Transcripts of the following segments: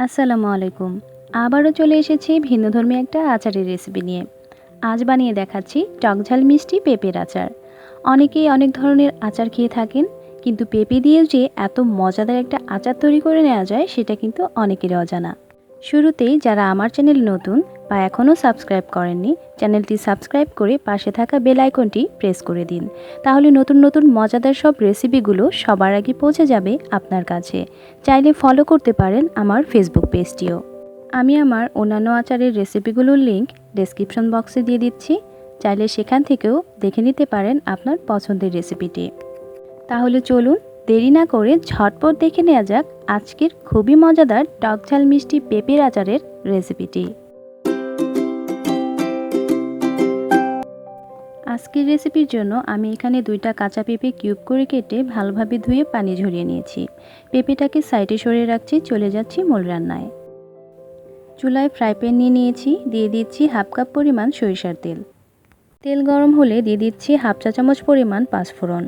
আসসালামু আলাইকুম। আবারও চলে এসেছি ভিন্নধর্মী একটা আচারের রেসিপি নিয়ে। আজ বানিয়ে দেখাচ্ছি টকঝাল মিষ্টি পেঁপের আচার। অনেকেই অনেক ধরনের আচার খেয়ে থাকেন, কিন্তু পেঁপে দিয়ে যে এত মজাদার একটা আচার তৈরি করে নেওয়া যায় সেটা কিন্তু অনেকেরই অজানা। শুরুতেই যারা আমার চ্যানেল নতুন বা এখনও সাবস্ক্রাইব করেননি, চ্যানেলটি সাবস্ক্রাইব করে পাশে থাকা বেল আইকনটি প্রেস করে দিন। তাহলে নতুন নতুন মজাদার সব রেসিপিগুলো সবার আগে পৌঁছে যাবে আপনার কাছে। চাইলে ফলো করতে পারেন আমার ফেসবুক পেজটিও। আমি আমার অন্যান্য আচারের রেসিপিগুলোর লিংক ডেসক্রিপশন বক্সে দিয়ে দিচ্ছি, চাইলে সেখান থেকেও দেখে নিতে পারেন আপনার পছন্দের রেসিপিটি। তাহলে চলুন দেরি না করে ঝটপট দেখে নেওয়া যাক আজকের খুবই মজাদার টকঝাল মিষ্টি পেঁপের আচারের রেসিপিটি। আজকের রেসিপির জন্য আমি এখানে 2টা কাঁচা পেঁপে কিউব করে কেটে ভালোভাবে ধুয়ে পানি ঝরিয়ে নিয়েছি। পেঁপেটাকে সাইডে সরিয়ে রাখছি, চলে যাচ্ছি মূল রান্নায়। চুলায় ফ্রাই প্যান নিয়ে নিয়েছি, দিয়ে দিচ্ছি হাফ কাপ পরিমাণ সরিষার তেল। তেল গরম হলে দিয়ে দিচ্ছি হাফ চা চামচ পরিমাণ পাঁচফোড়ন।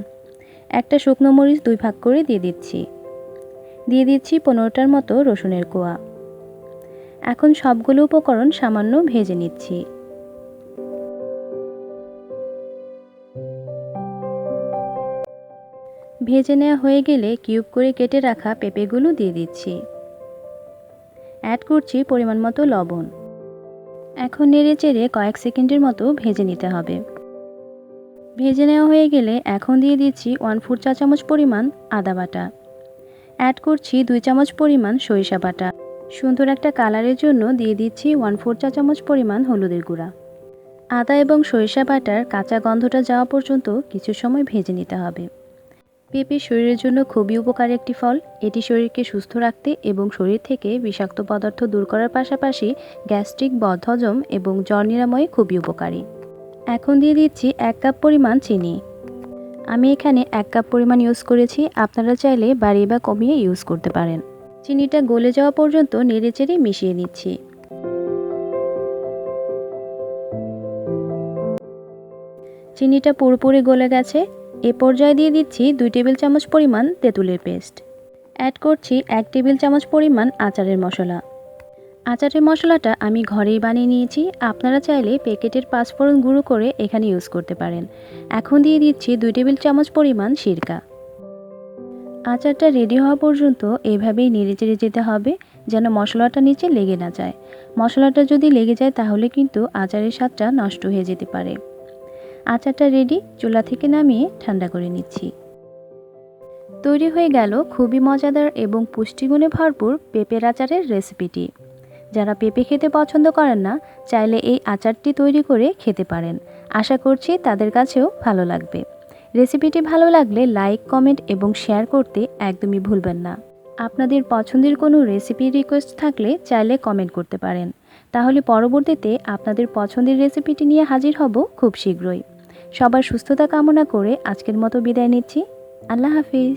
একটা শুকনো মরিচ 2 ভাগ করে দিয়ে দিচ্ছি। দিয়ে দিচ্ছি 15টার মতো রসুনের কোয়া। এখন সবগুলো উপকরণ সামান্য ভেজে নিচ্ছি। ভেজে নেওয়া হয়ে গেলে কিউব করে কেটে রাখা পেঁপেগুলো দিয়ে দিচ্ছি। অ্যাড করছি পরিমাণ মতো লবণ। এখন নেড়ে চেড়ে কয়েক সেকেন্ডের মতো ভেজে নিতে হবে। ভেজে নেওয়া হয়ে গেলে এখন দিয়ে দিচ্ছি 1/4 চা চামচ পরিমাণ আদা বাটা। অ্যাড করছি 2 চামচ পরিমাণ সরিষা বাটা। সুন্দর একটা কালারের জন্য দিয়ে দিচ্ছি 1/4 চা চামচ পরিমাণ হলুদের গুঁড়া। আদা এবং সরিষা বাটার কাঁচা গন্ধটা যাওয়া পর্যন্ত কিছু সময় ভেজে নিতে হবে। পেঁপে শরীরের জন্য খুবই উপকারী একটি ফল। এটি শরীরকে সুস্থ রাখতে এবং শরীর থেকে বিষাক্ত পদার্থ দূর করার পাশাপাশি গ্যাস্ট্রিক, বদহজম এবং জ্বর নিরাময়ে খুবই উপকারী। এখন দিয়ে দিচ্ছি 1 কাপ পরিমাণ চিনি। আমি এখানে 1 কাপ পরিমাণ ইউজ করেছি, আপনারা চাইলে বাড়িয়ে বা কমিয়ে ইউজ করতে পারেন। চিনিটা গলে যাওয়া পর্যন্ত নেড়েচেড়ে মিশিয়ে নিচ্ছি। চিনিটা পুরোপুরি গলে গেছে। এ পর্যায়ে দিয়ে দিচ্ছি 2 টেবিল চামচ পরিমাণ তেঁতুলের পেস্ট। অ্যাড করছি 1 টেবিল চামচ পরিমাণ আচারের মশলা। আচারের মশলাটা আমি ঘরেই বানিয়ে নিয়েছি, আপনারা চাইলে প্যাকেটের পাঁচফোড়ন গুঁড়ো করে এখানে ইউজ করতে পারেন। এখন দিয়ে দিচ্ছি 2 টেবিল চামচ পরিমাণ সিরকা। আচারটা রেডি হওয়া পর্যন্ত এভাবেই নেড়েচেড়ে যেতে হবে, যেন মশলাটা নিচে লেগে না যায়। মশলাটা যদি লেগে যায় তাহলে কিন্তু আচারের স্বাদটা নষ্ট হয়ে যেতে পারে। আচারটা রেডি, চুলা থেকে নামিয়ে ঠান্ডা করে নিচ্ছি। তৈরি হয়ে গেল খুবই মজাদার এবং পুষ্টিগুণে ভরপুর পেঁপের আচারের রেসিপিটি। যারা পেঁপে খেতে পছন্দ করেন না, চাইলে এই আচারটি তৈরি করে খেতে পারেন। আশা করছি তাদের কাছেও ভালো লাগবে। রেসিপিটি ভালো লাগলে লাইক, কমেন্ট এবং শেয়ার করতে একদমই ভুলবেন না। আপনাদের পছন্দের কোনো রেসিপি রিকোয়েস্ট থাকলে চাইলে কমেন্ট করতে পারেন। তাহলে পরবর্তীতে আপনাদের পছন্দের রেসিপিটি নিয়ে হাজির হব খুব শীঘ্রই। সবার সুস্থতা কামনা করে আজকের মতো বিদায় নিচ্ছি। আল্লাহ হাফিজ।